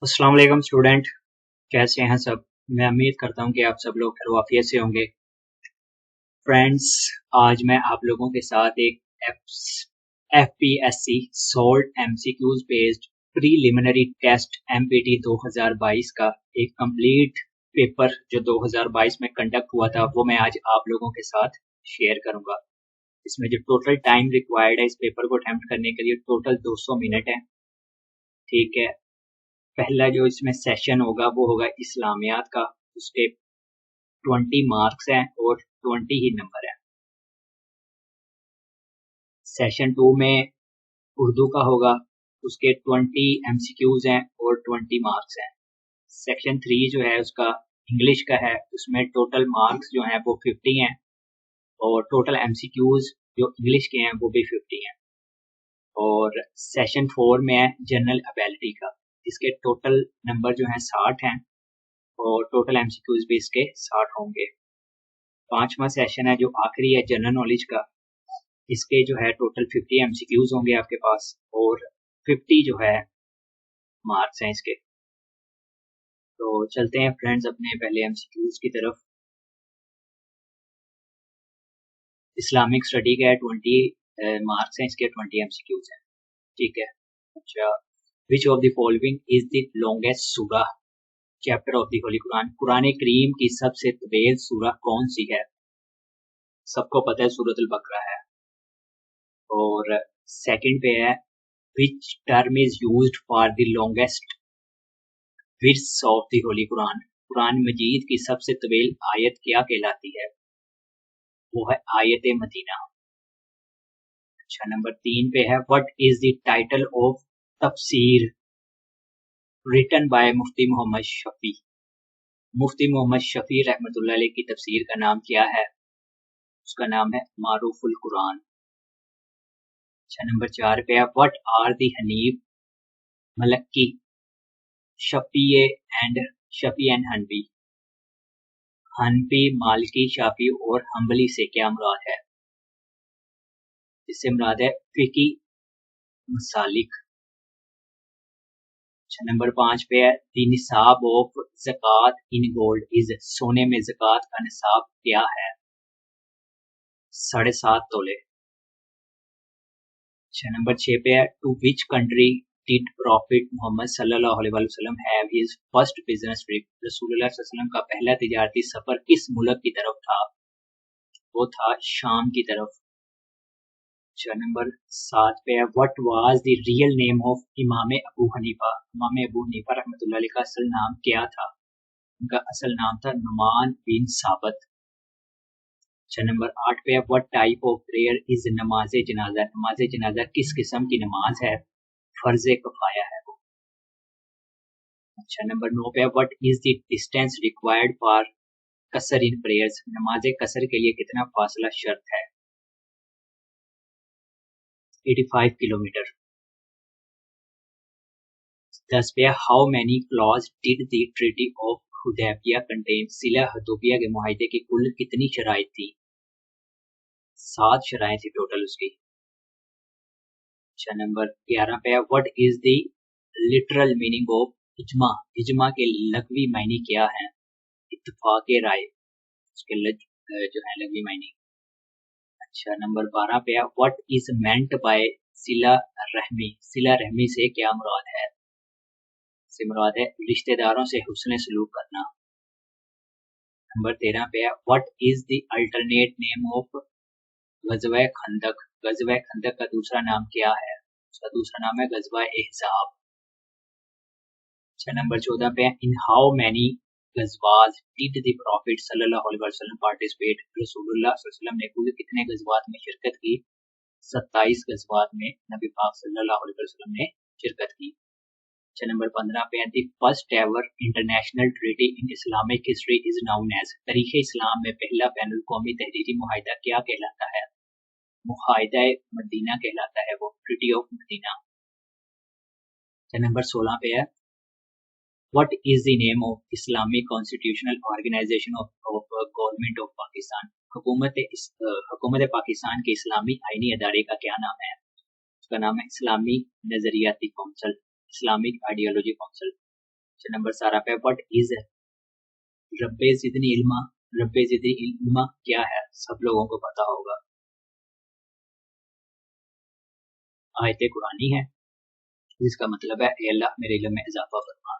अस्सलाम वालेकुम स्टूडेंट, कैसे हैं सब। मैं उम्मीद करता हूं कि आप सब लोग खैरियत से होंगे। फ्रेंड्स, आज मैं आप लोगों के साथ एक FPSC solved MCQs based preliminary test MPT 2022 का एक कंप्लीट पेपर जो 2022 में कंडक्ट हुआ था वो मैं आज आप लोगों के साथ शेयर करूंगा। इसमें जो टोटल टाइम रिक्वायर्ड है इस पेपर को अटेम्प्ट करने के लिए टोटल 200 मिनट है। ठीक है, पहला जो इसमें सेशन होगा वो होगा इस्लामियात का, उसके 20 मार्क्स हैं और 20 ही नंबर है। सेशन 2 में उर्दू का होगा, उसके 20 एमसीक्यूज हैं और 20 मार्क्स हैं। सेक्शन 3 जो है उसका इंग्लिश का है, उसमें टोटल मार्क्स जो हैं वो 50 हैं और टोटल एमसीक्यूज जो इंग्लिश के हैं वो भी 50 हैं। और सेशन 4 में है जनरल एबिलिटी का, इसके टोटल नंबर जो हैं 60 हैं और टोटल एमसीक्यूज भी इसके 60 होंगे। पांचवा सेशन है जो आखिरी है जनरल नॉलेज का, इसके जो है टोटल 50 एमसीक्यूज होंगे आपके पास और 50 जो है मार्क्स हैं इसके। तो चलते हैं फ्रेंड्स अपने पहले एमसीक्यूज की तरफ। इस्लामिक स्टडी का 20 मार्क्स हैं इसके, 20 एमसीक्यूज हैं। ठीक है, अच्छा, which of the following is the longest surah chapter of the holy Quran. कुरान करीम की सबसे तवील सूरा कौन सी है? सबको पता है सूरत अल बकरा है। और सेकंड पे है which term is used for the longest verse of the Holy Quran। Quran मजीद की सबसे तवील आयत क्या कहलाती है? वो है आयत मदीना। अच्छा, नंबर 3 पे है what is the title of तफसीर रिटन बाय मुफ्ती मोहम्मद शफी। मुफ्ती मोहम्मद शफी रहमतुल्लाह अलैह की तफसीर का नाम क्या है? उसका नाम है मारूफुल कुरान। अच्छा, नंबर 4 पे है what are the Hanafi Maliki Shafi and Hanbali. हनफी, मालिकी, शाफी और हम्बली से क्या मुराद है? इससे मुराद है फिकी मसालिक। अच्छा, नंबर 5 पे है द निसाब ऑफ ज़कात इन गोल्ड इज। सोने में ज़कात का निसाब क्या है? 7.5 तोले। अच्छा, नंबर 6 पे है to which country did prophet Muhammad सल्लल्लाहु अलैहि वसल्लम have his first business trip. रसूलुल्लाह सल्लल्लाहु अलैहि वसल्लम का पहला तिजारती सफर किस मुल्क की तरफ था? वो था शाम की तरफ। अच्छा, नंबर 7 पे है what was the real name of इमाम अबू हनीफा। इमाम अबू हनीफा रहमतुल्लाह अलैह का असल नाम क्या था? उनका असल नाम था नुमान बिन साबत। अच्छा, नंबर 8 पे है what type of prayer is नमाज जनाजा। नमाज जनाजा किस किस्म की नमाज है? फर्ज कफाया है वो। अच्छा, नंबर 9 पे है what is the distance required for कसर इन प्रेयर्स। नमाज कसर के लिए कितना फासला शर्त है? 85 किलोमीटर। 10 पे how many clause did the treaty of Hudaibiya contain. सिला हुदैबिया के मुआहदे की कुल कितनी शराइत थी? 7 शराइत थी टोटल उसकी। अच्छा, नंबर 11 पे है what is the literal meaning of ijma. इजमा के लग़वी मायने क्या है? इत्तफाक राय, उसके जो है लग़वी मायने। अच्छा, नंबर 12 पे है व्हाट इज मेंट बाय सिला रहमी। सिला रहमी से क्या मुराद है? से मुराद है रिश्तेदारों से हुस्न सलूक करना। नंबर 13 पे है what is the alternate name of Ghazwa Khandaq. गज़वा खंदक का दूसरा नाम क्या है? उसका दूसरा नाम है गज़वा एहज़ाब। अच्छा, नंबर 14 पे है in how many ghazwat did the prophet sallallahu अलैहि वसल्लम पार्टिसिपेट। रसूलुल्लाह सल्लल्लाहु अलैहि वसल्लम ने कुल कितने गज़वात में शिरकत की? 27 गज़वात में नबी पाक सल्लल्लाहु अलैहि वसल्लम ने शिरकत की। अच्छा, नंबर 15 पे है the first ever international treaty in Islamic history is known as. तारीख इस्लाम में पहला बैनुल कौमी तहरीरी मुआहिदा क्या कहलाता है? मुआहिदा मदीना कहलाता है वो, ट्रीटी ऑफ मदीना। अच्छा, नंबर 16 पे है what is the name of Islamic constitutional organisation of government of Pakistan. हुकूमत पाकिस्तान के इस्लामी आईनी अदारे का क्या नाम है? उसका नाम है इस्लामी नजरियाती कौंसल, इस्लामिक आइडियोलॉजी काउंसिल। नंबर 17 पे व्हाट इज रब्बे ज़िदनी इल्मा। रब्बे ज़िदनी इल्मा क्या है, सब लोगों को पता होगा, आयत कुरानी है जिसका मतलब है ए अल्लाह मेरे इल्म में इजाफा फरमा।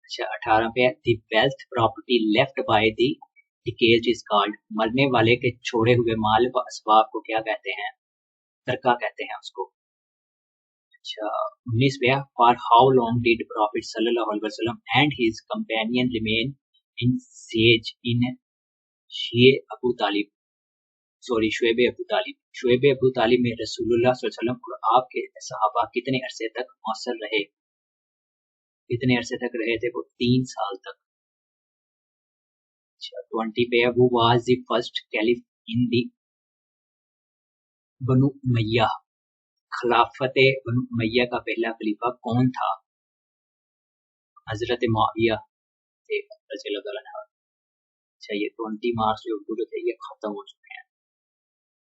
अच्छा 18 पे the wealth property left by the deceased is called. मरने वाले के छोड़े हुए माल व असबाब को क्या कहते हैं, तरका कहते हैं उसको। अच्छा 19 पे for how long did prophet sallallahu अलैहि wasallam and his companion remain in सेज इन शुएब अबू तालिब। शुएब अबू तालिब में रसूलुल्लाह सल्लल्लाहु अलैहि वसल्लम और आपके सहाबा कितने अरसे तक मौसर रहे, कितने अरसे तक रहे थे वो, 3 साल तक। अच्छा 20 पे वो वाज द फर्स्ट कैलिफ इन दी बनु उमैया। खिलाफत बनु उमैया का पहला खलीफा कौन था, हजरत मुआविया थे रज़ियल्लाहु अन्हु। अच्छा ये 20 मार्क्स जो उर्दू थे ये खत्म हो चुके हैं।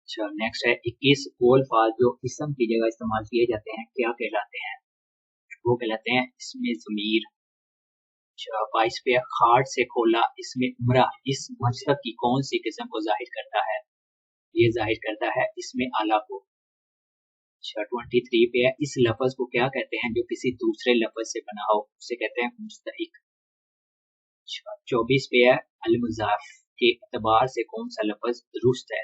अच्छा नेक्स्ट है 21 वो अल्फाज जो इसम की जगह इस्तेमाल किए जाते हैं क्या कहलाते हैं, वो कहलाते हैं इसमें ज़मीर। अच्छा 22 पे खाट से खोला इसमें उम्रा इस मजहब की कौन सी किस्म को जाहिर करता है, ये जाहिर करता है इसमें आला को। अच्छा 23 पे है इस लफ्ज को क्या कहते हैं जो किसी दूसरे लफ्ज से बना हो, उसे कहते हैं मुस्तहिक। अच्छा 24 पे है अल मुज़ाफ के एतबार से कौन सा लफ्ज दुरुस्त है,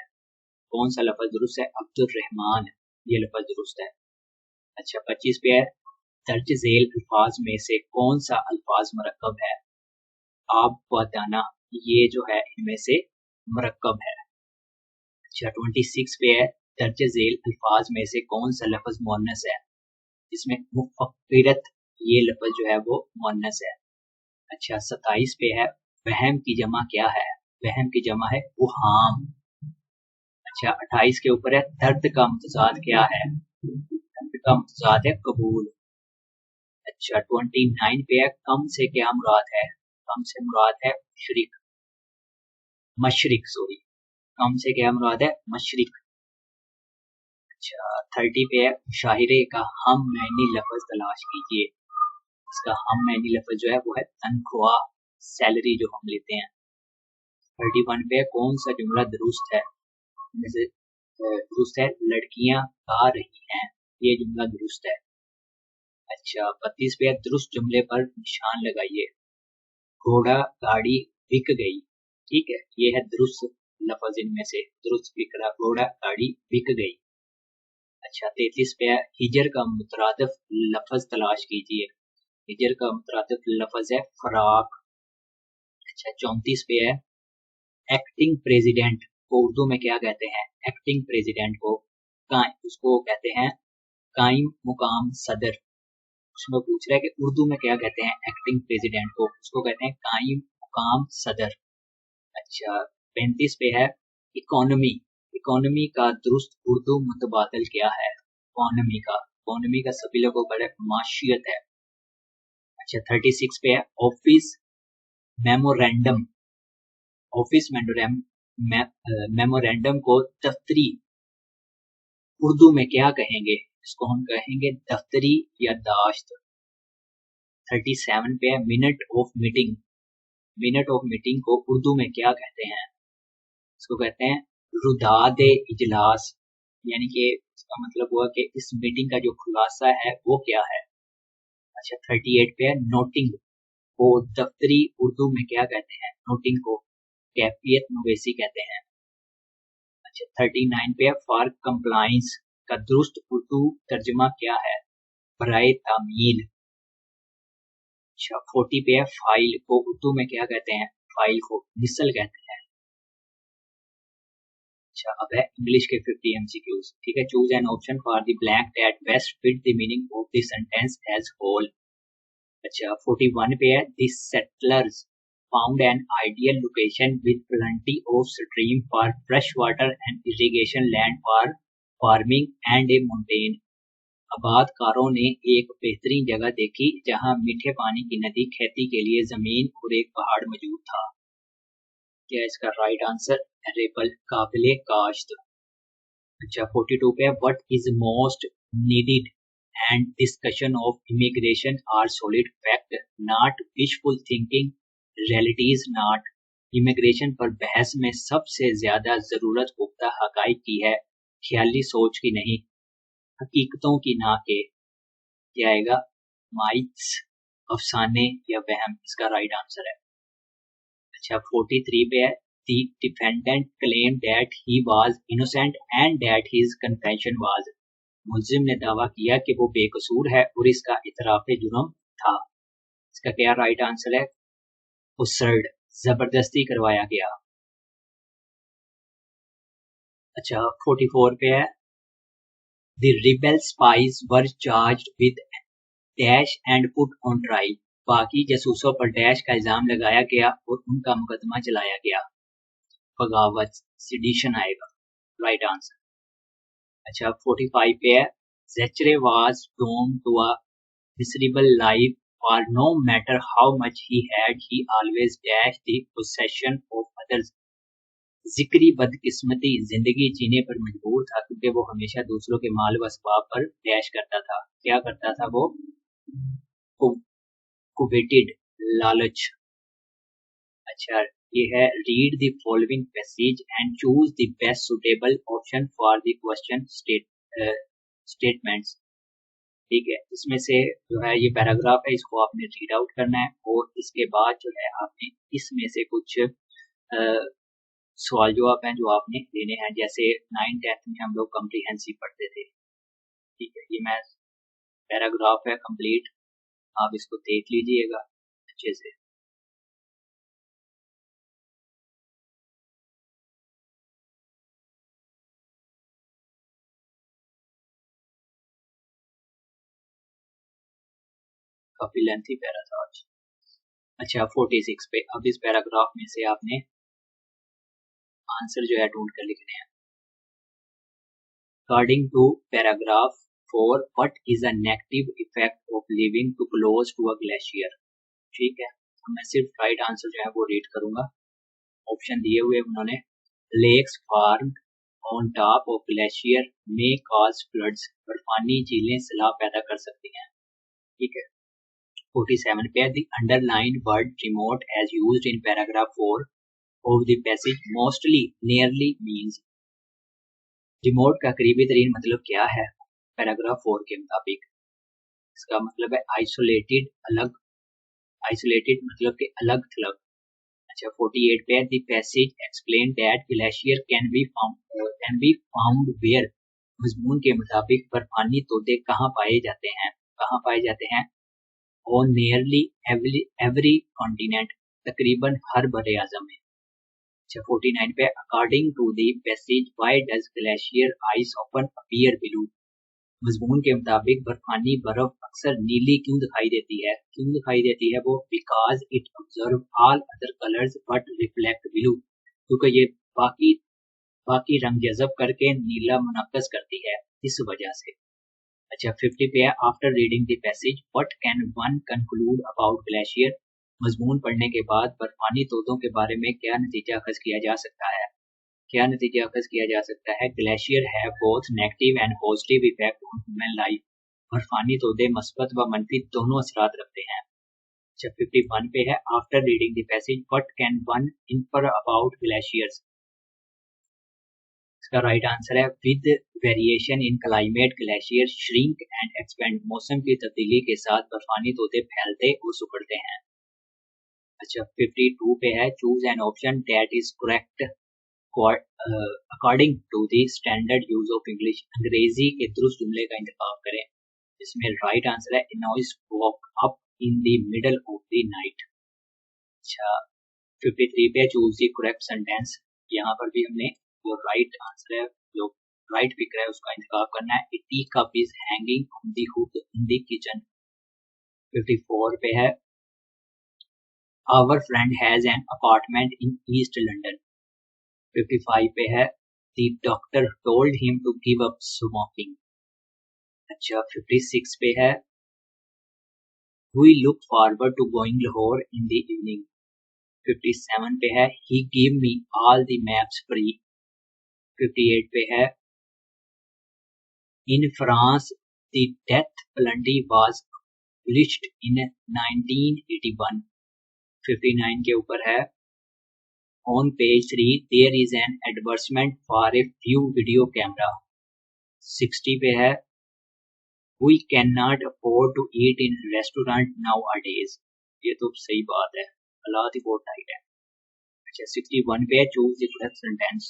कौन सा लफ्ज दुरुस्त है, अब्दुर रहमान ये लफ्ज दुरुस्त है। अच्छा 25 पे है दर्ज झेल अल्फाज में से कौन सा अल्फाज मरकब है, आप व दाना ये जो है इनमें से मरकब है। अच्छा 26 पे है दर्ज झेल अल्फाज में से कौन सा लफ्ज मुअन्नस है, जिसमें मुफक्किरत ये लफ्ज जो है वो मुअन्नस है। अच्छा 27 पे है वहम की जमा क्या है, वहम की जमा है वहाम। अच्छा 28 के ऊपर है दर्द का मुतजाद क्या है, दर्द का मुतजाद है कबूल। अच्छा 29 पे है कम से क्या मुराद है, कम से मुराद है मशरिक सॉरी, कम से क्या मुराद है मशरिक। अच्छा 30 पे है मुशाहिरे का हम मैनी लफ्ज तलाश कीजिए, इसका हम मैनी लफ्ज जो है वो है तनख्वाह, सैलरी जो हम लेते हैं। 31 पे कौन सा जुमला दुरुस्त है, जैसे दुरुस्त है लड़कियां गा रही हैं, ये जुमला दुरुस्त है। अच्छा 32 पे दुरुस्त जुमले पर निशान लगाइए, घोड़ा गाड़ी बिक गई, ठीक है ये है दुरुस्त लफ्ज इनमें से, दुरुस्त फिक्रा घोड़ा गाड़ी बिक गई। अच्छा 33 पे हिजर का मुतरादिफ लफ्ज तलाश कीजिए, हिजर का मुतरादिफ लफ्ज है फराक। अच्छा 34 पे है एक्टिंग प्रेसिडेंट को उर्दू में क्या कहते हैं, एक्टिंग प्रेसिडेंट को उसको कहते हैं कायम मुकाम सदर। उसमें पूछ रहा है कि उर्दू में क्या कहते हैं एक्टिंग प्रेसिडेंट को, उसको कहते हैं कायम मुकाम सदर। अच्छा 35 पे है इकोनॉमी, इकोनॉमी का दुरुस्त उर्दू मुतबादल क्या है, इकोनॉमी का सभी लोगों का माशियत है। अच्छा 36 पे है ऑफिस मेमोरेंडम, ऑफिस मेमोरेंडम को दफ्तरी उर्दू में क्या कहेंगे, इसको हम कहेंगे दफ्तरी या दाश्त। 37 पे है minute of meeting, minute of meeting को उर्दू में क्या कहते हैं, इसको कहते हैं रुदाद इजलास, यानी कि इसका मतलब हुआ कि इस मीटिंग का जो खुलासा है वो क्या है। अच्छा 38 पे है नोटिंग को दफ्तरी उर्दू में क्या कहते हैं, नोटिंग को कैफियत मवेशी कहते हैं। अच्छा 39 पे है फॉर कंप्लाइंस का दुरुस्त उर्दू तर्जमा क्या है, बराए तामील। अच्छा 40 पे है फाइल को उर्दू में क्या कहते हैं, फाइल को मिसल कहते हैं। अच्छा अब है इंग्लिश के 50 एमसीक्यूज, ठीक है। Choose an option for the blank that best fit the meaning of the sentence as whole. अच्छा 41 पे है the settlers found an ideal location with plenty of stream for fresh water and irrigation land for farming and a mountain. आबादकारों ने एक बेहतरीन जगह देखी जहां मीठे पानी की नदी, खेती के लिए जमीन और एक पहाड़ मौजूद था। क्या इसका राइट आंसर एरेबल काबिले काश्त। अच्छा 42 पे what is most needed and discussion of immigration are solid fact, not wishful thinking. Realities not. Immigration पर बहस में सबसे ज्यादा जरूरत पुख्ता हकाइक की है, ख्याली सोच की नहीं, हकीकतों की ना के। क्या आएगा? माइथ्स, अफसाने या वहम, इसका राइट आंसर है। अच्छा 43 पे है, The defendant claimed that he was innocent and that his confession was। मुल्जिम ने दावा किया कि वो बेकसूर है और इसका इतराफ़े जुर्म था। इसका क्या राइट आंसर है? उसर्ड, जबरदस्ती करवाया गया। अच्छा 44 पे है, The rebel spies were charged with dash and put on trial। बाकी जासूसों पर डैश का इल्जाम लगाया गया और उनका मुकदमा चलाया गया। बगावत, सिडिशन आएगा, राइट आंसर। अच्छा 45 पे है, Zechre was doomed to a miserable life, for no matter how much he had, he always dashed the possession of others। जिक्री बदकिस्मती जिंदगी जीने पर मजबूर था क्योंकि वो हमेशा दूसरों के माल व असबाब पर डैश करता था। क्या करता था वो? कुवेटेड, लालच। अच्छा ये है, read the following passage and choose the best suitable option for the question statements. ठीक है, इसमें से जो है ये पैराग्राफ है, इसको आपने रीड आउट करना है और इसके बाद जो है आपने इसमें से कुछ सवाल जवाब हैं जो आपने देने हैं। जैसे 9th-10th में हम लोग कॉम्प्रिहेंसिव पढ़ते थे। ठीक है, ये मैं पैराग्राफ है कंप्लीट, आप इसको देख लीजिएगा अच्छे से। काफी लेंथी पैरा था आज। अच्छा 46 पे, अब इस पैराग्राफ में से आपने आंसर जो है ढूंढ कर लिखने हैं। According to paragraph 4, what is a negative effect of living too close to a glacier. ठीक है, तो मैं सिर्फ राइट आंसर जो है वो रीड करूंगा। ऑप्शन दिए हुए उन्होंने, lakes form on top of glacier में कॉज फ्लड्स, बर्फानी झीलें सैलाब पैदा कर सकती हैं। ठीक है, 47 पे, the underlined word remote as used in paragraph 4 of the passage mostly nearly means। Remote का करीबी तरीन मतलब क्या है पैराग्राफ 4 के मुताबिक? इसका मतलब है आइसोलेटेड, अलग। आइसोलेटेड मतलब कि अलग थलग। अच्छा 48 पे, the passage explained that glacier can be found where। मजमून के मुताबिक बर्फानी तोते कहाँ पाए जाते हैं? कहाँ पाए जाते हैं? on nearly every continent, तकरीबन हर बड़े आज़म में। अच्छा 49 पे, according to the passage why does glacier ice often appear blue। मजमून के मुताबिक बर्फानी बर्फ अक्सर नीली क्यों दिखाई देती है? क्यों दिखाई देती है वो? because it observe all other colors but reflect blue। क्योंकि ये बाकी रंग जज़ब करके नीला मुनक्कस करती है, इस वजह से। अच्छा 50 पे है, after reading the passage what can one conclude about glacier. मजमून पढ़ने के बाद बर्फानी तोतों के बारे में क्या नतीजा अखज़ किया जा सकता है? क्या नतीजा अखज़ किया जा सकता है? Glacier have both negative and positive effect on human life. बर्फानी तोते मस्बत व मनफी दोनों असरात रखते हैं। अच्छा 51 पे है, after reading the passage what can one infer about glaciers. इसका राइट आंसर है, with variation in climate glacier shrink and expand. मौसम की तब्दीली के साथ बर्फानी तोते फैलते और सिकुड़ते हैं। अच्छा 52 पे है, choose an option that is correct according to the standard use of English. अंग्रेजी के दुरुस्त जुमले का इंतखाब करें। इसमें राइट आंसर है, a noise woke up in the middle of the night। अच्छा 53 पे, चूज द करेक्ट सेंटेंस। यहाँ पर भी हमने जो राइट आंसर है, जो राइट फिक्र है, उसका इंतखाब करना है। A teacup is hanging on the hook in the kitchen। 54 पे है, our friend has an apartment in East London। 55 पे है, the doctor told him to give up smoking। अच्छा 56 पे है, we look forward to going Lahore in the evening। 57 पे है, he gave me all the maps free। 58 पे है, in France The death penalty was abolished in 1981. 59 के ऊपर है. On page 3 there is an advertisement for a few video camera. 60 पे है We cannot afford to eat in restaurant nowadays. ये तो सही बात है, हालात ही बहुत टाइट है. अच्छा 61 पे है choose the correct sentence.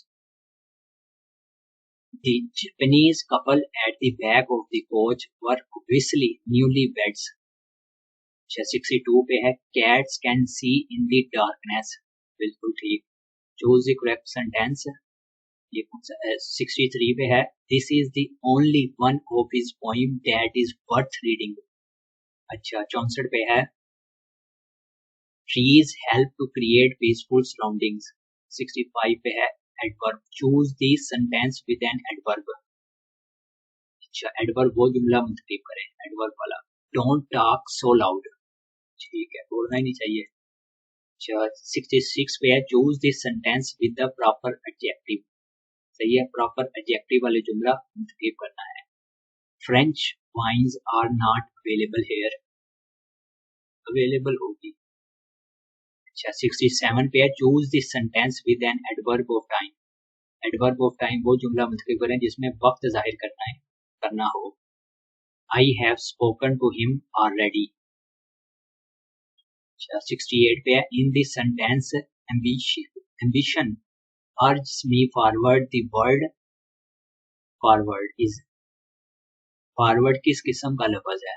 The Japanese couple at the back of the coach were obviously newlyweds. अच्छा 62 पे है cats can see in the darkness. बिल्कुल ठीक. choose the correct sentence. ये 63 पे है This is the only one of his poem that is worth reading. अच्छा 64 पे है Trees help to create peaceful surroundings. 65 पे है adverb. choose the sentence with an adverb. अच्छा adverb वो जुमला मुंतखब करें, adverb वाला. Don't talk so loud. ठीक है, बोलना ही नहीं चाहिए. अच्छा 66 पे है choose the sentence with the proper adjective. सही है, proper adjective वाले जुमला मुंतखब करना है. French wines are not available here. Available होगी. अच्छा 67 पे है choose the sentence with an adverb of time. Adverb of time वो जुमला मुंतखब करें जिसमें वक्त जाहिर करना हो. I have spoken to him already. अच्छा 68 पे है in the sentence ambition urges me forward. The word forward is forward किस किस्म का लफ्ज है,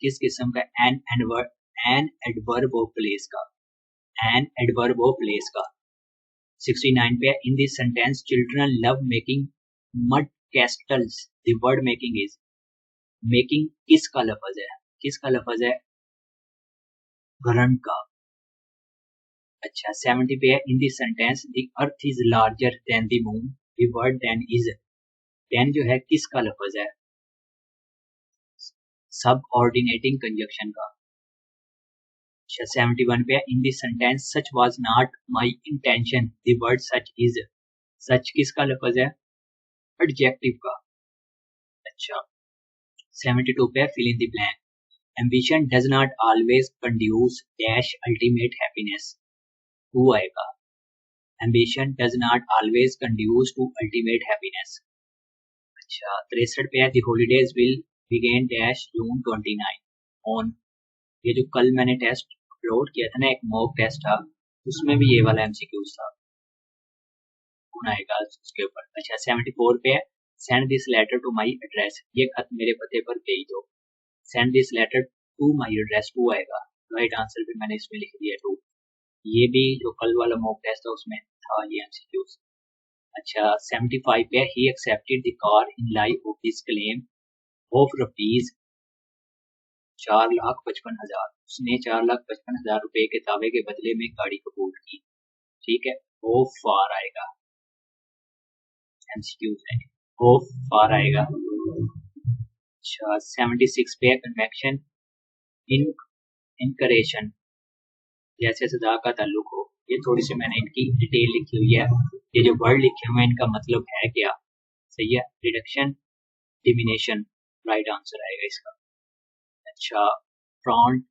किस किस्म का an adverb of place का, an adverb of place का. 69 पे in the sentence children love making mud castles. The word making is making किसका लफ्ज है, किसका लफ्ज है, घरन का. अच्छा 70 पे in the sentence the earth is larger than the moon. The word then is then जो है किसका लफ्ज है, subordinating conjunction का. अच्छा 71 पे in the sentence such was not my intention. The word such is such किसका लफ्ज है, adjective का. अच्छा 72 पे fill in the blank. Ambition does not always conduce dash ultimate happiness. Who आएगा, ambition does not always conduce to ultimate happiness. अच्छा 63 पे the holidays will begin dash June 29 on. ये जो कल मैंने टेस्ट अपलोड किया था ना, एक मॉक टेस्ट था, उसमें भी ये वाला MCQs था. कौन आएगा उसके ऊपर. अच्छा 74 पे send this letter to my address. ये खत मेरे पते पर भेज दो. send this letter to my address. Two आएगा, राइट आंसर भी मैंने इसमें लिख दिया 2. ये भी जो कल वाला मॉक टेस्ट था उसमें था ये MCQs. अच्छा 75 पे he accepted the car in light of this claim of rupees 4,55,000. उसने 4,55,000 रुपए के दावे के बदले में गाड़ी कबूल की. ठीक है, of far आएगा, MCQs है, of far आएगा. अच्छा 76 पे कन्वेक्शन इनकरेशन जैसे सदा का ताल्लुक हो. ये थोड़ी सी मैंने इनकी डिटेल लिखी हुई है. ये जो वर्ड लिखे हुए हैं इनका मतलब है क्या. सही है, रिडक्शन डिमिनेशन राइट आंसर आएगा इसका. अच्छा फ्रॉन्ट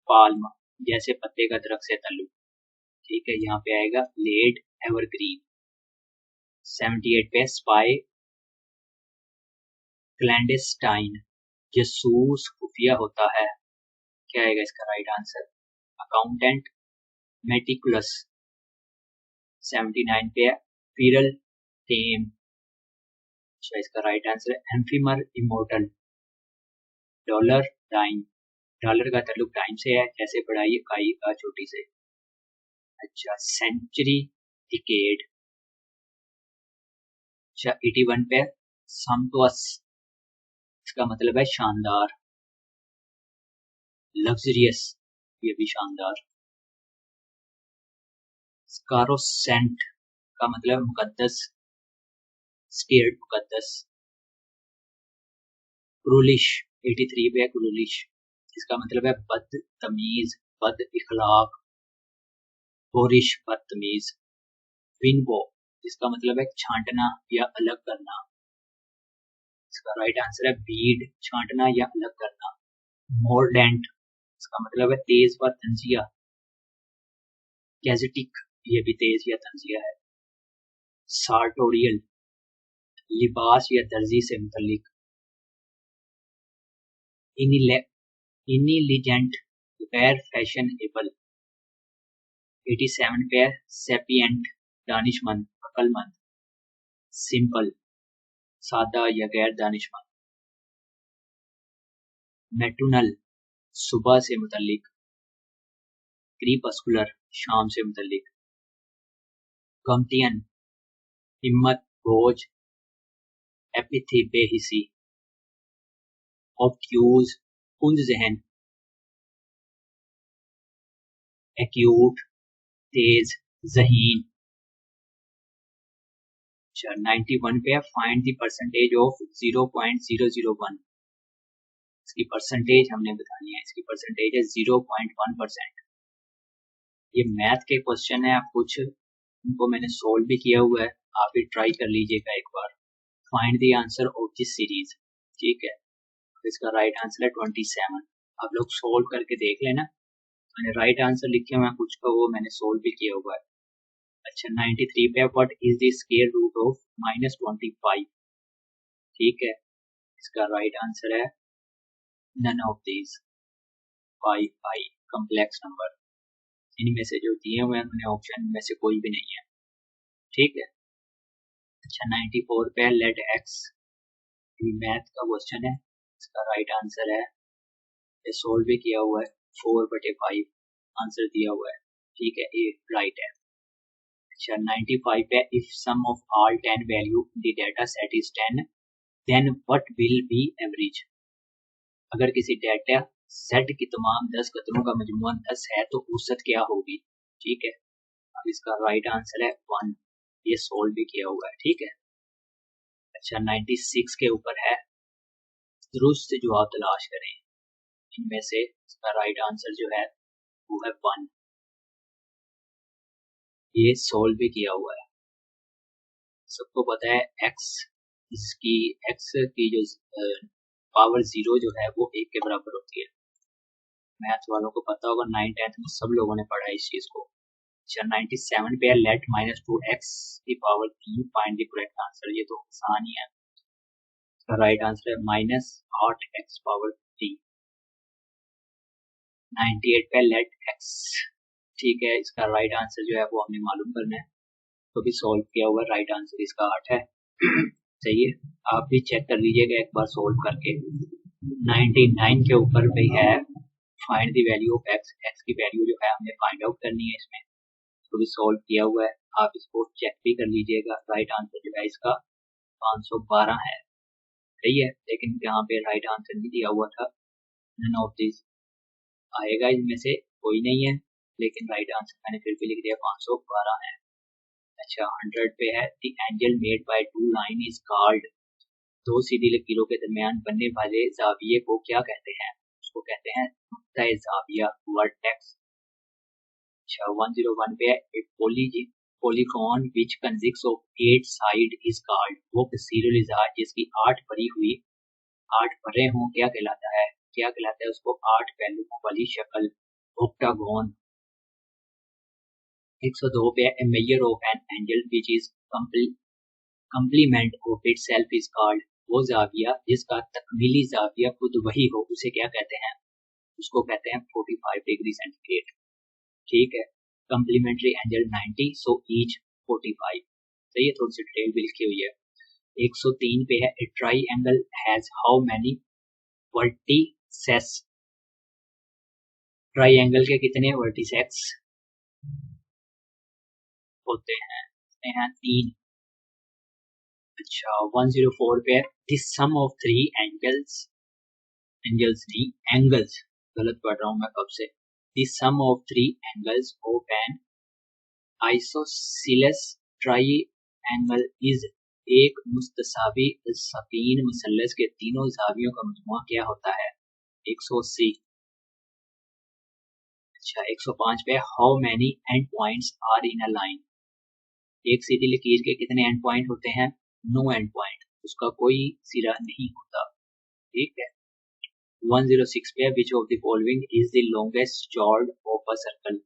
पाल्म जैसे पत्ते का दरख्त से ताल्लुक. ठीक है, यहाँ पे आएगा लेड एवरग्रीन. 78 पे स्पाई क्लैंडेस्टाइन जासूस खुफिया होता है. क्या आएगा इसका राइट आंसर, अकाउंटेंट मेटिकुलस. 79 पे है फिरल टेम. अच्छा इसका राइट आंसर है एम्फीमर इमोर्टल. डॉलर टाइम, डॉलर का ताल्लुक टाइम से है, जैसे बढ़ाई इकाई का छोटी से. अच्छा सेंचुरी डिकेड. अच्छा 81 पे समटोस, इसका मतलब है शानदार. लग्जरियस, ये भी शानदार. स्कारोसेंट का मतलब मुकद्दस, स्केर्ड मुकद्दस. क्रूलिश 83 पे क्रूलिश, इसका मतलब है बदतमीज, बद इखलाक. बोरिश बदतमीज. विनबो, इसका मतलब है छांटना या अलग करना. इसका राइट आंसर है बीड, छांटना या अलग करना। मोरडेंट, इसका मतलब है तेज व तंजिया। कैजेटिक, ये भी तेज या तंजिया है। सार्टोरियल, लिबास या दर्जी से मुतल्लिक। इनिलिजेंट, गैर फैशनेबल। 87 पे है सेपिएंट, दानिशमंद, अक्लमंद। सिंपल, सादा या गैर दानिशमंद। मैटुनल, सुबह से मुतल्लिक। क्रीपस्कुलर, शाम से मुतल्लिक। कम्टियन, हिम्मत, बोझ। एपिथी, बेहिसी। ऑब्ट्यूज, कुंद जहन। एक्यूट, तेज, ज़हीन। 91 पे फाइंड द परसेंटेज ऑफ 0.001। इसकी परसेंटेज हमने बतानी है, इसकी परसेंटेज है 0.1%। ये मैथ के क्वेश्चन है, आप कुछ उनको मैंने सोल्व भी किया हुआ है, आप भी ट्राई कर लीजिएगा एक बार। Find the answer of this series, ठीक है। इसका राइट आंसर है 27। आप लोग सोल्व करके देख लेना, मैंने राइट आंसर लिखे हुए हैं कुछ का, वो मैंने सोल्व भी किया हुआ है। अच्छा 93 पे what is the square root of -25, ठीक है। इसका राइट आंसर है none of these. 5 complex number, इनमें से जो दिए हुए हैं मैंने ऑप्शन में से कोई भी नहीं है, ठीक है। अच्छा 94 पे लेट एक्स, मैथ का क्वेश्चन है, इसका राइट आंसर है, ये सोल्व भी किया हुआ है, 4/5 आंसर दिया हुआ है, ठीक है, ये राइट है। अच्छा 95 पे if sum of all 10 value in the data set is 10 then what will be average. अगर किसी डाटा सेट की तमाम 10 कदरों का मजमूआ 10 है तो औसत क्या होगी, ठीक है। अब इसका राइट आंसर है 1, ये सोल्व भी किया हुआ है, ठीक है। अच्छा 96 के ऊपर है दुरुस्त जवाब तलाश करें, इनमें से इसका राइट आंसर जो है वो है 1, ये सोल्व भी किया हुआ है। सबको पता है x की जो पावर 0 जो है वो 1 के बराबर होती है, मैथ वालों को पता होगा, 9th-10th में सब लोगों ने पढ़ा है इस चीज को। अच्छा 97 पे लेट -2x की power 3 find the correct answer, ये तो आसान ही है, इसका राइट आंसर है -8x पावर 3। 98 पे लेट x, ठीक है, इसका राइट आंसर जो है वो हमें मालूम करना है, तो भी सॉल्व किया हुआ, राइट आंसर इसका 8 है। सही है, आप भी चेक कर लीजिएगा एक बार सोल्व करके। 99 के ऊपर भी है find the value of x, x की वैल्यू जो है हमें फाइंड आउट करनी है, इसमें तो भी सॉल्व किया हुआ है, आप इसको चेक भी कर लीजिएगा। राइट आंसर जो है इसका 512 है, सही है, लेकिन यहाँ पे राइट आंसर नहीं दिया हुआ था, नन ऑफ दिस आएगा, इनमें से कोई नहीं है, लेकिन राइट आंसर मैंने फिर भी लिख दिया 512 है। अच्छा 100 पे है the angle made by two line is called, दो सीधी लकीरों के दरमियान बनने वाले जाविये को क्या कहते हैं, उसको कहते हैं नुक्ता जाविया, वर्टेक्स। अच्छा 101 पे है polygon which consist of 8 side is called, वो सीरियलिज़ा जिसकी 8 भरी हुई 8 भरे हों क्या कहलाता है, क्या कहलाता है उसको, 8 पहलुओं वाली शक्ल, ऑक्टागोन। 102 पे a measure of an angle which is complement of itself is called, वो जाविया जिसका तकमीली जाविया खुद वही हो उसे क्या कहते हैं, उसको कहते हैं 45 डिग्री सेंटीग्रेड, ठीक है। कम्प्लीमेंट्री एंगल 90, सो ईच 45, सही है, थोड़ी सी डिटेल भी लिखी हुई है। 103 पे है a triangle has how many vertices, triangle के कितने वर्टिसेस होते हैं, 3। अच्छा 104 पे है द सम ऑफ 3 एंगल्स नहीं एंगल्स, गलत पढ़ रहा हूँ मैं कब से, the sum of 3 angles of an isosceles triangle is, एक मुस्तसावी सकीन मुसल्लस के तीनों जावियों का मजमुआ क्या होता है, 180। अच्छा 105 पे how many end points are in a line, एक सीधी लकीर के कितने एंड पॉइंट होते हैं, नो एंड पॉइंट, उसका कोई सिरा नहीं होता। ठीक है। 106 पे which of the following is the longest chord of a circle.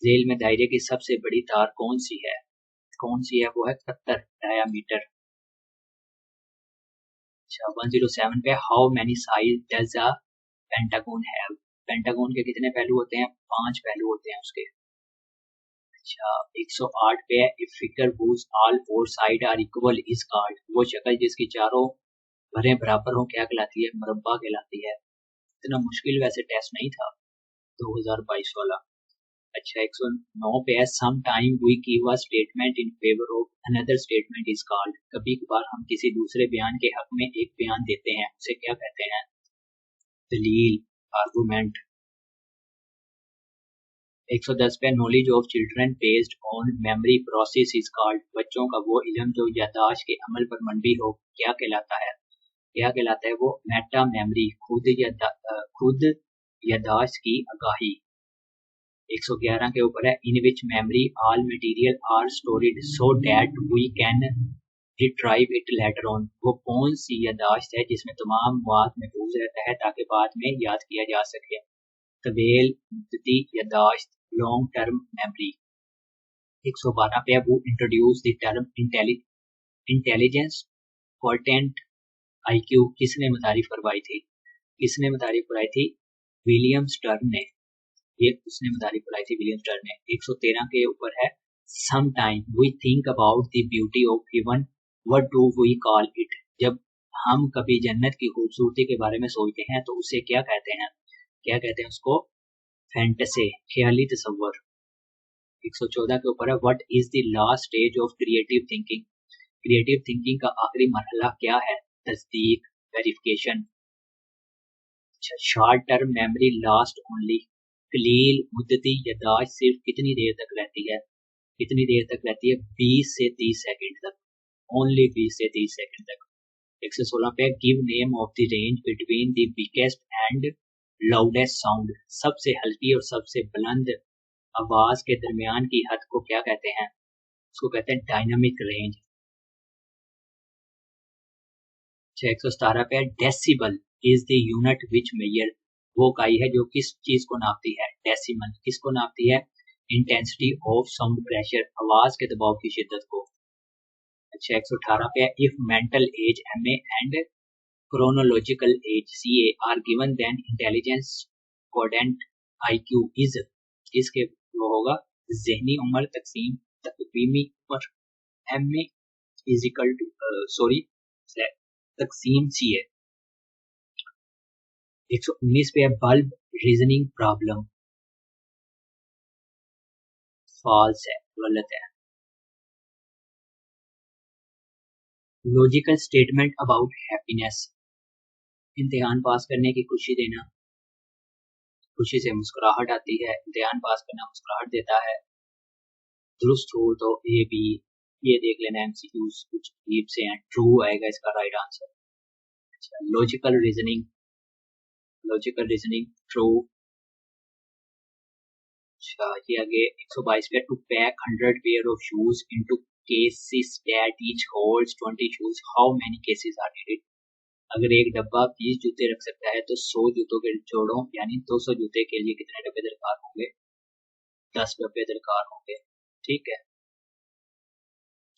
जेल में दायरे की सबसे बड़ी तार कौन सी है? वो है 70 डायामीटर। अच्छा 107 पे how many side does a pentagon have. Pentagon के कितने पहलू होते हैं? 5 पहलू होते हैं उसके। अच्छा 108 पे if figure whose all four side are equal is called. वो शक्ल जिसकी चारों भरें बराबर हो क्या कहलाती है? मुरब्बा कहलाती है। इतना मुश्किल वैसे टेस्ट नहीं था 2022 वाला। अच्छा 109 पे है some time we give a statement in favour of another statement is called. कभी कभार हम किसी दूसरे बयान के हक में एक बयान देते हैं, उसे क्या कहते हैं? दलील, आर्गुमेंट। 110 पे knowledge of children based on memory process is called. बच्चों का वो इल्म जो याददाश्त के अमल पर मबनी हो क्या कहलाता है? क्या कहलाता है वो? मेटा मेमोरी, खुद याददाश्त की आगाही। 111 के ऊपर है in which memory all material are stored so that we can retrieve it later on. वो कौन सी याददाश्त है जिसमें तमाम मवाद महफूज रहता है ताकि बाद में याद किया जा सके? तवील मुद्दती याददाश्त, लॉन्ग टर्म मेमोरी। 112 पे वो introduce the term intelligence quotient IQ किसने मुतारिफ करवाई थी? विलियम स्टर्न ने। ये उसने मुतारिफ कराई थी विलियम स्टर्न ने। 113 के ऊपर है some time we think about the beauty of heaven what do we call it. जब हम कभी जन्नत की खूबसूरती के बारे में सोचते हैं तो उसे क्या कहते हैं? उसको? फैंटेसी, ख्याली तस्वर। 114 के ऊपर है what is the last stage of creative thinking. Creative thinking का आखिरी मरहला क्या है? तस्दीक, वेरिफिकेशन। अच्छा short term memory last only. कलील मुद्दती याददाश्त सिर्फ कितनी देर तक रहती है? 20 से 30 सेकंड तक। ओनली 20 से 30 सेकंड तक। 116 पे give name of the range between the biggest and loudest sound. सबसे हल्की और सबसे बुलंद आवाज के दरमियान की हद को क्या कहते हैं? उसको कहते हैं डायनामिक रेंज। 117 पे decibel is the unit which measure. वो इकाई है जो किस चीज को नापती है? डेसिमल। किसको नापती है? इंटेंसिटी ऑफ साउंड प्रेशर, आवाज के दबाव की शिद्दत को। अच्छा 118 पे if mental age MA and chronological age CA are given then intelligence quotient IQ is. इसके वो होगा जहनी उम्र तकसीम तकवीमी उम्र MA इज इक्वल टू तकसीम CA। 119 पे है बल्ब रीजनिंग प्रॉब्लम। फॉल्स है, गलत है। Logical statement about happiness. इम्तिहान पास करने की खुशी देना, खुशी से मुस्कुराहट आती है। इम्तिहान पास करना मुस्कुराहट देता है। दुरुस्त हो तो A B। ये देख लेना MCQs कुछ अजीब से हैं। ट्रू आएगा इसका राइट आंसर। अच्छा लॉजिकल रीजनिंग ट्रू। अच्छा ये आगे 122 पे to pack 100 pair of shoes into cases that each holds 20 shoes how many cases are needed. अगर एक डब्बा 20 जूते रख सकता है तो 100 जूतों के जोड़ों यानी 200 जूते के लिए कितने डब्बे दरकार होंगे? 10 डब्बे दरकार होंगे। ठीक है।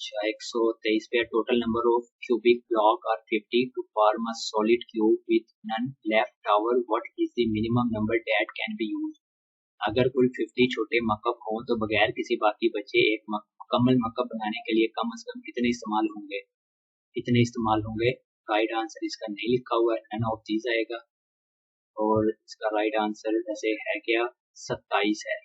अच्छा 123 पे total number of cubic block are 50 to form a solid cube with none left over what is the minimum number that can be used. अगर कुल 50 छोटे मकब हों तो बगैर किसी बाकी बचे एक मुकम्मल मकब बनाने के लिए कम से कम कितने इस्तेमाल होंगे? राइट आंसर इसका नहीं लिखा हुआ है, नन ऑफ दीज आएगा। और इसका राइट आंसर वैसे है क्या? 27 है।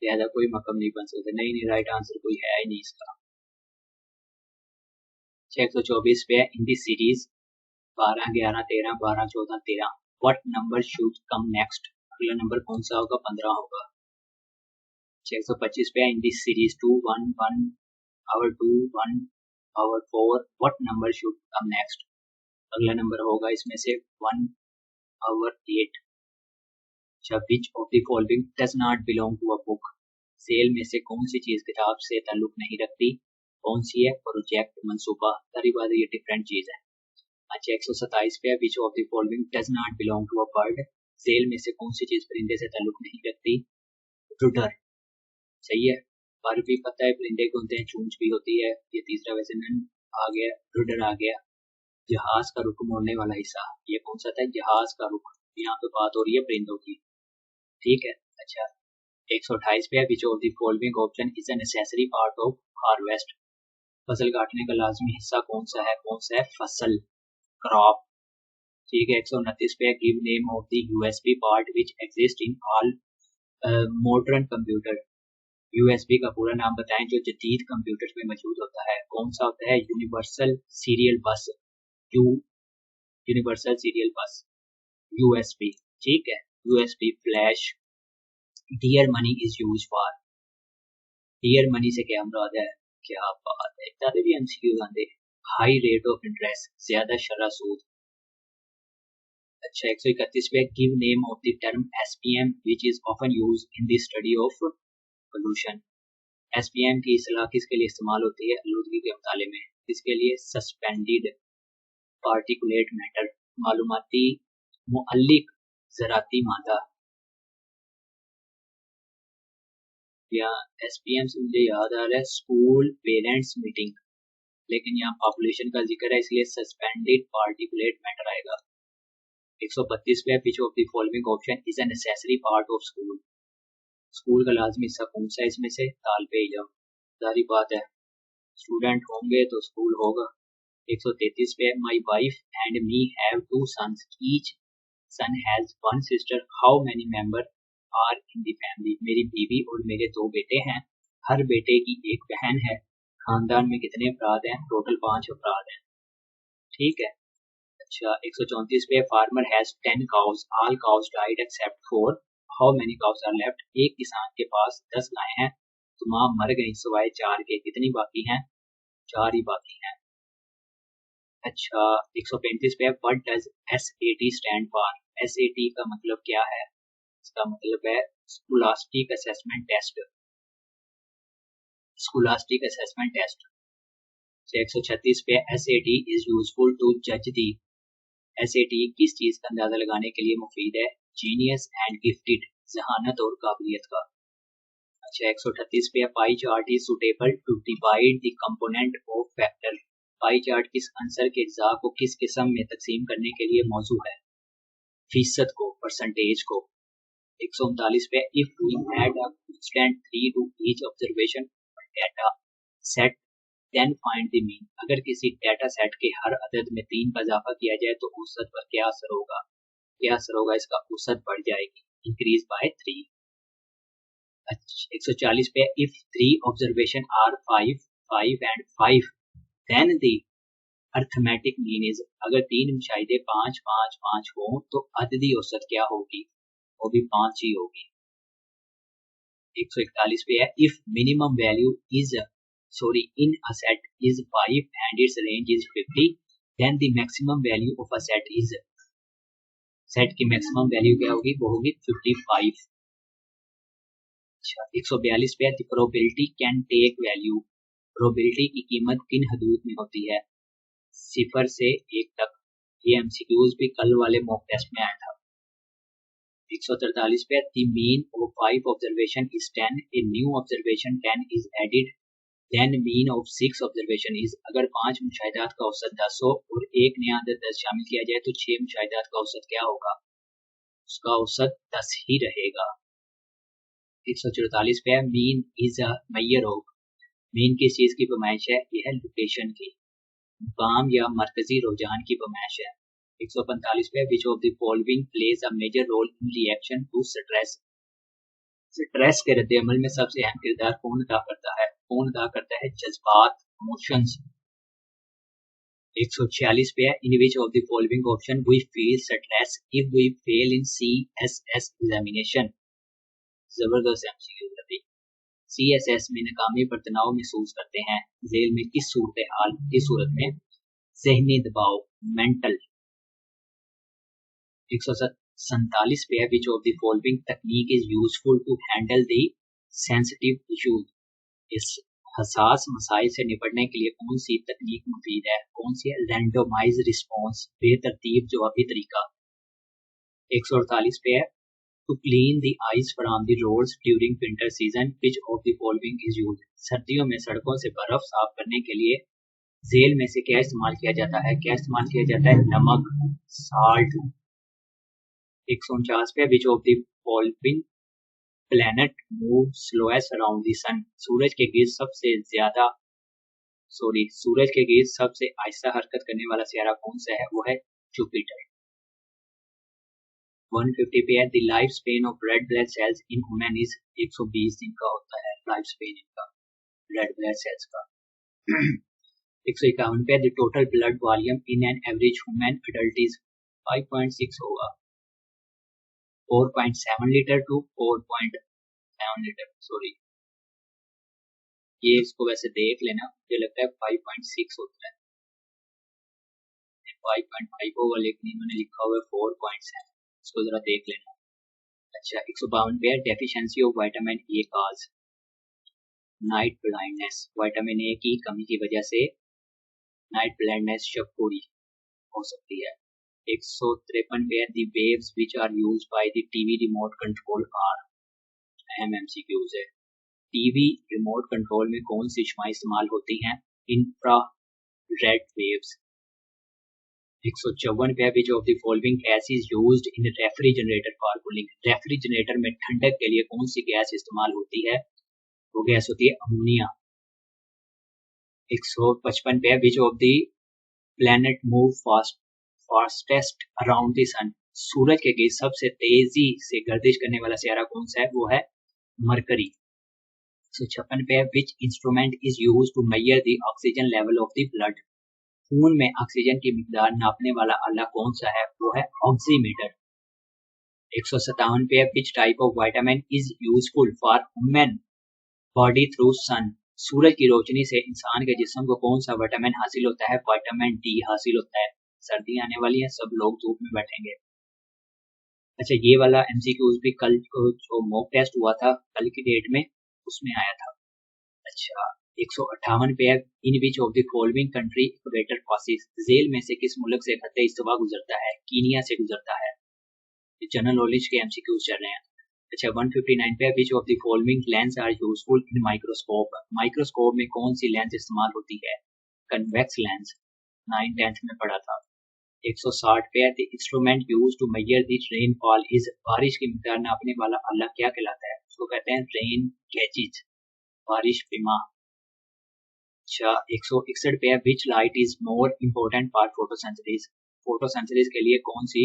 ज्यादा कोई मकम नहीं बन सकता। नहीं, राइट आंसर कोई है ही नहीं इसका। 124 पे in the series 12 11 13 12 14 13 what number should come next. अगला नंबर कौन सा होगा? 15 होगा। 125 पे in the series 2 1 1 power 2 1 power 4 what number should come next. अगला नंबर होगा इसमें से 1 power 8। Which of the following does not belong to a book. सेल में से कौन सी चीज किताब से ताल्लुक नहीं रखती? कौन सी है? प्रोजेक्ट, मंसूबा। सारी बात ये डिफरेंट चीज है। अच्छा 127 पे which of the following does not belong to a bird, cell में से कौन सी चीज परिंदे से ताल्लुक नहीं रखती? रुडर। सही है। पर भी पता है परिंदे के होते हैं, चूंच भी होती है। ये तीसरा वैसे नन आ गया, रुडर आ गया। जहाज का रुख मोड़ने वाला हिस्सा, ये कौन सा था? जहाज का रुख। यहाँ पे बात हो रही है परिंदों की, ठीक है। अच्छा 128 पे which of the following option is a necessary part of harvest, फसल काटने का लाजमी हिस्सा कौन सा है? कौन सा है? फसल, क्रॉप। ठीक है 129 पे give name of the USB part which exist in all modern computer, USB का पूरा नाम बताएं जो जदीद कंप्यूटर में मौजूद होता है। कौन सा होता है? Universal serial bus, U universal serial bus, USB. ठीक है। USB flash. Dear money is use for, dear money से क्या मुराद है? क्या बात है, ज्यादा भी एमसीक्यू आते। हाई रेट ऑफ इंटरेस्ट, ज्यादा शरह सूद। अच्छा 131 पे give name of the term SPM which is often used in the study of pollution, SPM की इस्तेलाह किसके लिए इस्तेमाल होती है? आलूदगी के मुताले में। किसके लिए? सस्पेंडेड पार्टिकुलेट मैटर, मालूमाती मुअल्लिक ज़राती मादा। या एसपीएम से मुझे याद आ रहा है स्कूल पेरेंट्स मीटिंग, लेकिन यहाँ पॉपुलेशन का जिक्र है इसलिए सस्पेंडेड पार्टिकुलेट मैटर आएगा। 132 पे which of the following option is a necessary part of school, school का लाजमी हिस्सा कौन सा इसमें से? तालिबे इल्म। सारी बात है, स्टूडेंट होंगे तो स्कूल होगा। 133 पे my wife and me have two sons, each son has one sister, how many member are in the family, मेरी बीवी और मेरे 2 बेटे हैं, हर बेटे की एक बहन है, खानदान में कितने अफराद हैं? टोटल 5 अफराद हैं। ठीक है। अच्छा 134 पे farmer has 10 cows, all cows died except 4, how many cows are left, एक किसान के पास 10 गायें हैं, तमाम मर गई सिवाय 4 के, कितनी बाकी हैं? 4 ही बाकी हैं। अच्छा 135 पे what does SAT stand for, SAT का मतलब क्या है? इसका मतलब है scholastic assessment test, scholastic assessment test. 136 पे एसएटी इज यूजफुल टू जज दी, एसएटी किस चीज का अंदाजा लगाने के लिए मुफीद है? जीनियस एंड गिफ्टेड, जहानत और काबिलियत का। अच्छा 138 पे pie chart is suitable to divide the component of factor, pie chart किस आंसर के अज्जा को किस किस्म में तकसीम करने के लिए मौजू है? फीसद को, परसेंटेज को। 139 पे if we add a constant 3 to each observation data set then find the mean, अगर किसी डेटा सेट के हर अदद में 3 का इजाफा किया जाए तो औसत पर क्या असर होगा? क्या असर होगा? इसका औसत बढ़ जाएगी, इंक्रीज बाय 3। अच्छा 140 पे if 3 observation are 5 5 and 5 then the arithmetic mean is, अगर 3 मुशाहिदे 5 5 5 हो तो अददी औसत क्या होगी? वो भी 5 ही होगी। 141 पे है if minimum value is in a set is 5 and its range is 50 then the maximum value of a set is, set की मैक्सिमम वैल्यू क्या होगी? वो होगी 55। अच्छा 142 पे the probability can take value, probability की कीमत किन हदूद में होती है? 0 से 1 तक। ये एमसीक्यूज भी कल वाले मॉक टेस्ट में आया था। 143 पे the mean of 5 observation is 10, a new observation 10 is added then mean of 6 observation is, अगर 5 मुशाहिदात का औसत 10 हो और एक नया अदद 10 शामिल किया जाए तो 6 मुशाहिदात का औसत क्या होगा? उसका औसत 10 ही रहेगा। 144 पे mean is a measure of, mean किस चीज की पैमाइश है? यह है लोकेशन की, मुकाम या मरकजी रुझान की पैमाइश है। 145 पे which of the following plays a major role in reaction to stress, stress के रद्द अमल में सबसे अहम किरदार कौन अदा करता है? कौन अदा करता है? जज्बात, इमोशंस। 146 पे है in which of the following option we feel stress if we fail in CSS examination, जबरदस्त एमसीक्यू करती। सीएसएस में नाकामी पर तनाव महसूस करते हैं, जेल में किस सूरत हाल की सूरत में? ज़हनी दबाव, मेंटल। 147 पे है which of the following technique is useful to handle the sensitive issues, इस हसास मसाइल से निपटने के लिए कौन सी तकनीक मुफीद है? कौन सी है? रैंडमाइज रिस्पॉन्स, बेतरतीब जवाबी तरीका। 148 पे है, to clean the ice from the roads during winter season which of the following is used? सर्दियों में सड़कों से बर्फ साफ करने के लिए झेल में से क्या इस्तेमाल किया जाता है? क्या इस्तेमाल किया जाता है? नमक, साल्ट। 149 पे, which of the following planet move slowest around the sun? सूरज के गिर्द सबसे आहिस्ता हरकत करने वाला सियारा कौन सा है? वो है जुपिटर। 150 पे है, the life span of red blood cells in human is 120 दिन का होता है लाइफ स्पेन इनका रेड ब्लड सेल्स का। 151 पे, the total blood volume in an average human adult is 5.6 होगा, 4.7 लीटर टू 4.7 लीटर, सॉरी ये इसको वैसे देख लेना, मुझे लगता है 5.6 होता है, 5.5 होगा, लेकिन इन्होंने लिखा हुआ है 4.7, इसको जरा देख लेना। अच्छा, 152 पे, deficiency of vitamin A cause night blindness. Vitamin A की कमी की वजह से नाइट ब्लाइंडनेस शबकोरी हो सकती है। 153 पे, the waves which are used by the TV remote control are, अहम एमसीक्यूज है। टीवी रिमोट कंट्रोल में कौन सी शुआएं इस्तेमाल होती हैं? Infra red waves. 154 पे, which of the following gas is used in refrigerator for cooling? Refrigerator में ठंडक के लिए कौन सी गैस इस्तेमाल होती है? वो गैस होती है अमोनिया। 155 पे, which of the planet move fastest around the sun? सूरज के गिर्द सबसे तेजी से गर्दिश करने वाला सियारा कौन सा है? वो है मरकरी। 156 पे, which instrument is used to measure the oxygen level of the blood? खून में ऑक्सीजन की मिकदार नापने वाला आला कौन सा है? वो है ऑक्सीमीटर। 157 पे, which type of vitamin is useful for human body through sun? सूरज की रोशनी से इंसान के जिस्म को कौन सा विटामिन हासिल होता है? विटामिन डी हासिल होता है। सर्दियां आने वाली हैं, सब लोग धूप में बैठेंगे। अच्छा, ये वाला एमसीक्यूज भी कल जो मॉक टेस्ट हुआ था कल की डेट में, उसमें आया था। अच्छा, 158 पे, in which of the following country equator passes? जेल में से किस मुल्क से खत्ते इस्तवा गुजरता है? कीनिया से गुजरता है। जनरल नॉलेज के एमसीक्यूज चल रहे हैं। अच्छा, 159 पे, which of the following lens are useful in microscope? Microscope में कौन सी लेंस इस्तेमाल होती है? कन्वेक्स लेंस, 9th-10th में पढ़ा था। 160 पे, the instrument used to measure the rainfall is? बारिश की मिकदार नापने वाला आला क्या कहलाता है? उसको कहते हैं रेन गेजेज, बारिश पैमा। अच्छा, 161 पे, which light is more important for photosynthesis? Photosynthesis के लिए कौन सी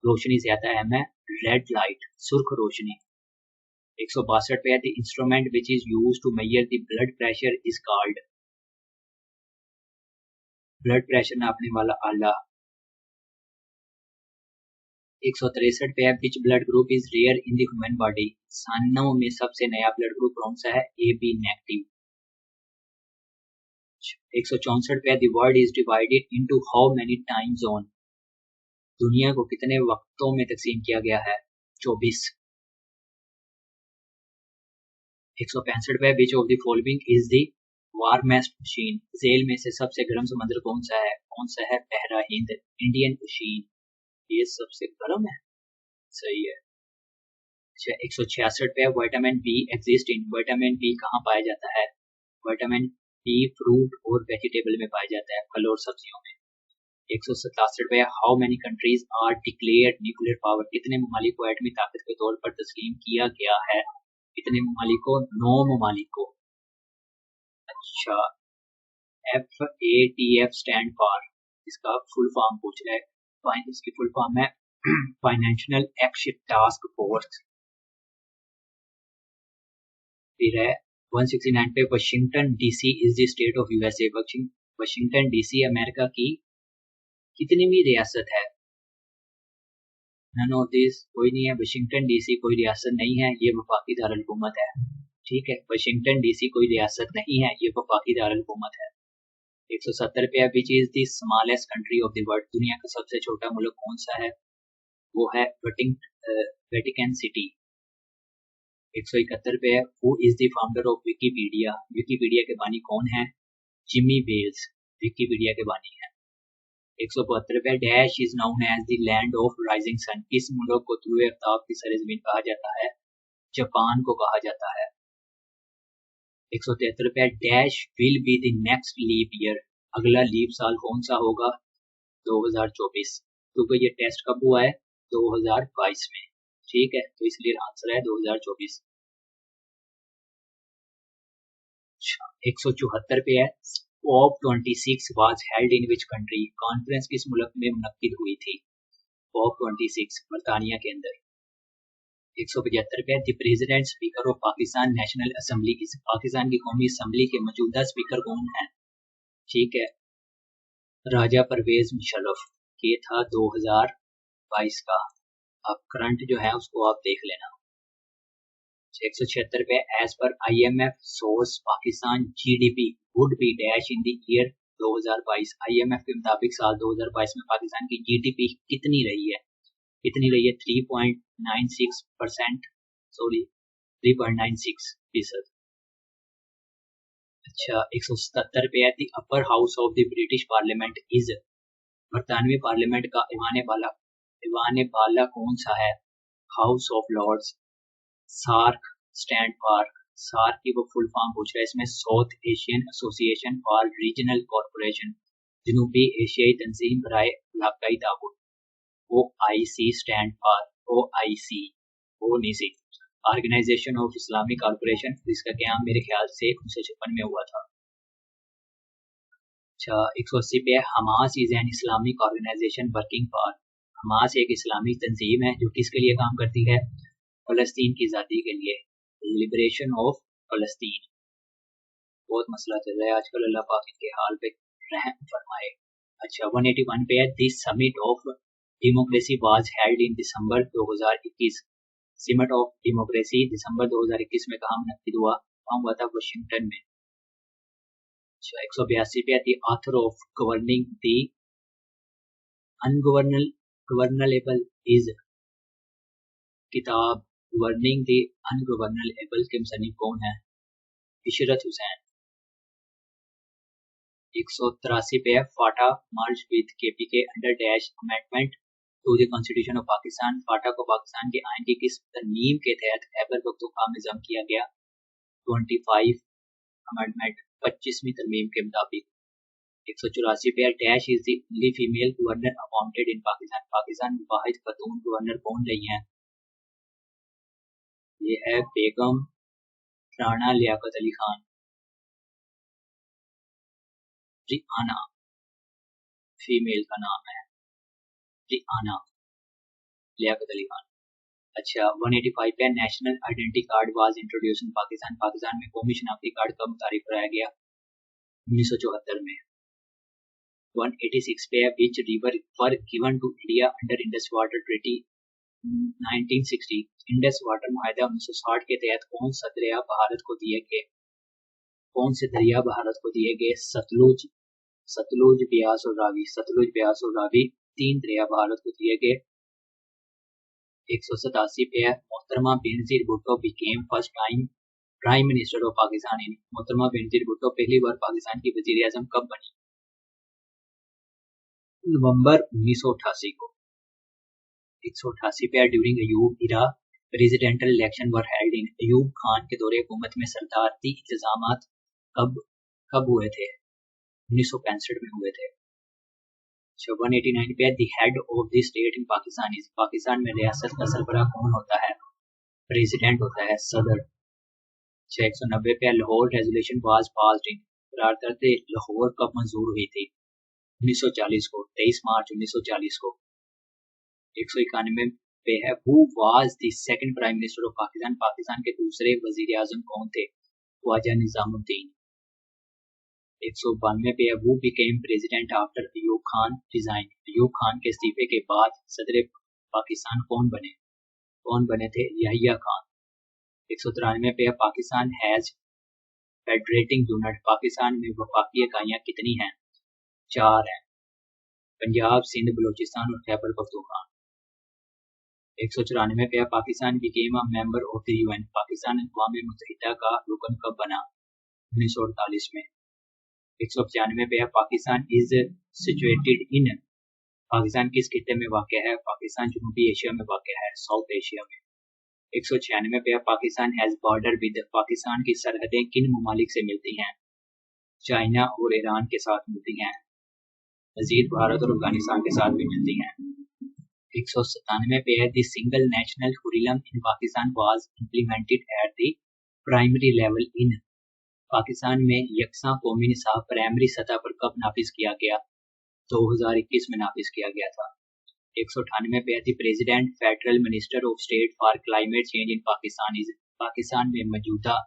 रोशनी ज्यादा अहम है? रेड लाइट, सुर्ख रोशनी। 162 पे, the instrument which is used to measure the blood pressure is called? Blood pressure नापने वाला आला। 163 पे, which blood group is rare in the human body? इंसानों में सबसे नया ब्लड ग्रुप कौन सा है? A B negative. 164 पे, the world is divided into how many time zone? दुनिया को कितने वक्तों में तकसीम किया गया है? 24। 165 पे, which of the following is the warmest ocean? जेल में से सबसे गर्म समुद्र कौन सा है? कौन सा है? बहरा हिंद, इंडियन ओशियन, ये सबसे गर्म है, सही है। अच्छा, 166 पे, vitamin B exist in? Vitamin B कहाँ पाया जाता है? विटामिन बी फ्रूट और वेजिटेबल में पाया जाता है, फल और सब्जियों में। 167 पे, how many countries are declared nuclear power? कितने ममालिक को एटमी ताकत के तौर पर तस्लीम किया गया है? कितने ममालिक को? 9 ममालिक को। अच्छा, FATF स्टैंड फॉर, इसका फुल फॉर्म पूछ रहा है। इसकी फुल फॉर्म है फाइनेंशियल एक्शन टास्क फोर्स। फिर है 169 पे, Washington DC is the state of USA? Washington DC America की कितनीवीं रियासत है? नन ऑफ दिस, कोई नहीं है। वाशिंगटन डीसी कोई रियासत नहीं है, ये वफाकी दारुल-हुकूमत है। ठीक है, वाशिंगटन डीसी कोई रियासत नहीं है, ये वफाकी दारुल-हुकूमत है। 170 पे, which is the smallest country of the world? दुनिया का सबसे छोटा मुल्क कौन सा है? वो है वेटिकन सिटी। 171 पे है who is the founder of Wikipedia, Wikipedia के बानी कौन है? जिमी वेल्स विकीपीडिया के बानी है। 172 पे dash is known as the land of rising sun, किस मुल्क को तुलुए आफ्ताब की सरजमीन कहा जाता है? जापान को कहा जाता है। 173 पे dash will be the next leap year, अगला लीप साल कौन सा होगा? 2024, क्योंकि ये टेस्ट कब हुआ है? 2022 में। ठीक है, तो इसलिए आंसर है 2024। 174 पे है COP26 was held in which country, conference किस मुल्क में मुनक्किद हुई थी? COP26 बरतानिया के अंदर। 175 पे the president speaker of Pakistan national assembly, इस पाकिस्तान की कौमी असम्बली के मौजूदा स्पीकर कौन है? ठीक है, राजा परवेज मुशर्रफ। ये था 2022 का। अब करंट जो है उसको आप देख लेना। 176 पे एज पर IMF source Pakistan GDP would be dash in the year 2022, IMF के मुताबिक साल 2022 में पाकिस्तान की GDP कितनी रही है? 3.96%, सॉरी 3.96%। अच्छा, 177 पे है the upper house of the British parliament is, बरतानवी पार्लियामेंट का ईवान बाला कौन सा है? House of Lords. SAARC stand for, SAARC की वो फुल फॉर्म पूछ रहा है इसमें, South Asian Association for Regional Corporation, जनूबी एशियाई तंजीम बराए इलाकाई ताउन। OIC स्टैंड फॉर, OIC ओ नहीं C, Organisation of Islamic Corporation, जिसका क्याम मेरे ख्याल से 1956 में हुआ था। अच्छा, 180 पे Hamas is an Islamic organization working for, Hamas एक इस्लामी तंजीम है जो किसके लिए काम करती है? फलस्तीन की आज़ादी के लिए, लिबरेशन ऑफ फलस्तीन। बहुत मसला चल रहा है आजकल, अल्लाह पाक इनके हाल पे रहम फरमाए। अच्छा, 181 पे है the summit of democracy was held in December 2021, summit of democracy दिसंबर 2021 में कहाँ मुनक्किद हुआ? वहाँ हुआ था वाशिंगटन में। अच्छा, 182 पे the author of Governing the Ungovernable is, किताब गवर्निंग द अनगवर्नेबल के मुसन्निफ कौन है? इशरत हुसैन। 183 पे है FATA merge with KPK under dash amendment to the constitution of Pakistan, FATA को पाकिस्तान के आइन की किस तरमीम के तहत खैबर पख्तूनख्वा में जम किया गया? 25 अमेंडमेंट, 25वीं तरमीम के मुताबिक। 184 पे है dash is the only female governor appointed in Pakistan, Pakistan में वाहिद खतून गवर्नर कौन रही हैं? ये है बेगम राना लियाकत अली खान, रिहाना फीमेल का नाम है, रिहाना लियाकत अली खान। अच्छा, 185 पे national identity card was introduce इन पाकिस्तान, पाकिस्तान में कौमी शनाख्ती कार्ड कब मुतारिफ कराया गया? 1974 में। 186 पे है which river were given to India under Indus water treaty 1960, Indus water मुआहदा 1960 के तहत कौन सा दरिया भारत को दिए गए? कौन से दरिया भारत को दिए गए? सतलुज, सतलुज, ब्यास और रावी, सतलुज, ब्यास और रावी, 3 दरिया भारत को दिए गए। 187 पे है मोहतरमा Benazir Bhutto became first time prime minister of Pakistan in, मोहतरमा बेनजीर भुट्टो पहली बार पाकिस्तान की वजीर आजम कब बनी? नवंबर 1988 को। 188 पे during Ayub era presidential election were held in, Ayub Khan के दौरे हुकूमत में सदारती इंतजामात कब हुए थे? 1965 में हुए थे। 189 पे the head of the state in Pakistan is, Pakistan में रियासत का सरबराह कौन होता है? प्रेसिडेंट होता है, सदर। 190 पे Lahore resolution was passed in, करारदाद लाहौर कब मंजूर हुई थी? 1940 को, 23 मार्च 1940 को। 191 पे है who was the second prime minister of Pakistan, Pakistan के दूसरे वजीर आजम कौन थे? ख्वाजा निजामुद्दीन। 192 पे who became president after Ayub Khan resign, Ayub Khan के इस्तीफे के बाद सदर पाकिस्तान कौन बने थे? याहिया खान। 193 पे Pakistan has federating unit, Pakistan में वफाकी इकाइयाँ कितनी हैं? 4 हैं, पंजाब, सिंध, बलूचिस्तान और खैबर पख्तूनख्वा। 194 पे Pakistan became a member of the UN. Pakistan अक़वाम मुत्तहिदा का रुकन कब बना? 1948 में। 195 पे Pakistan is situated in. Pakistan किस खित्ते में वाक़ है? पाकिस्तान जनूबी एशिया में वाक़ है, साउथ एशिया में। 196 पे Pakistan has border with. Pakistan की सरहदें किन ममालिक से मिलती हैं? चाइना और ईरान के साथ मिलती हैं। मजीद भारत और अफगानिस्तान के साथ भी मिलती हैं। 197 पे है the single national curriculum in Pakistan was implemented at the primary level in. Pakistan में यकसा कौमी निसाब प्राइमरी सतह पर कब नाफिज किया गया? 2021 में नाफिज किया गया था। 198 पे है the president federal minister of state for climate change in Pakistan is. Pakistan में मौजूदा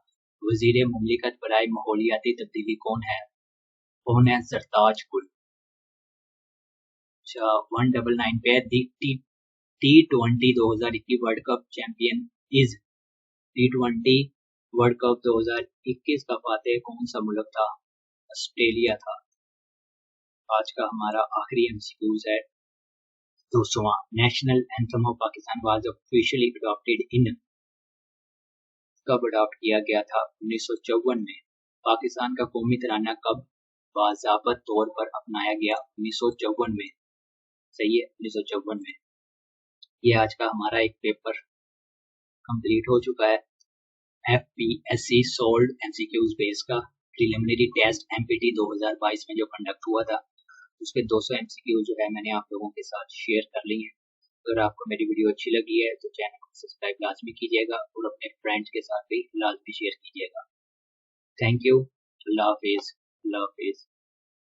वजीर मुमलिकत बराए माहौलियाती तब्दीली कौन है? कौन है? सरताज गुल। 199 पे T20 2021 world cup champion is. T20 world cup 2021 का फातेह कौन सा मुल्क था? ऑस्ट्रेलिया था। आज का हमारा आखिरी एमसीक्यूज है 200वां। National anthem of Pakistan was officially adopted in. कब अडॉप्ट किया गया था? 1954 में। पाकिस्तान का कौमी तराना कब बाज़ाबत तौर पर अपनाया गया? 1954 में। सही है, 1954 में। ये आज का हमारा एक पेपर कंप्लीट हो चुका है। FPSC सोल्ड एमसीक्यूज बेस का प्रिलिमिनरी टेस्ट MPT 2022 में जो कंडक्ट हुआ था उसके 200 एमसीक्यू जो है मैंने आप लोगों के साथ शेयर कर ली है। अगर आपको मेरी वीडियो अच्छी लगी है तो चैनल को सब्सक्राइब लाजमी कीजिएगा और अपने फ्रेंड्स के साथ भी लाजमी शेयर कीजिएगा। Thank you. अल्लाह हाफिज़। अल्लाह हाफिज़।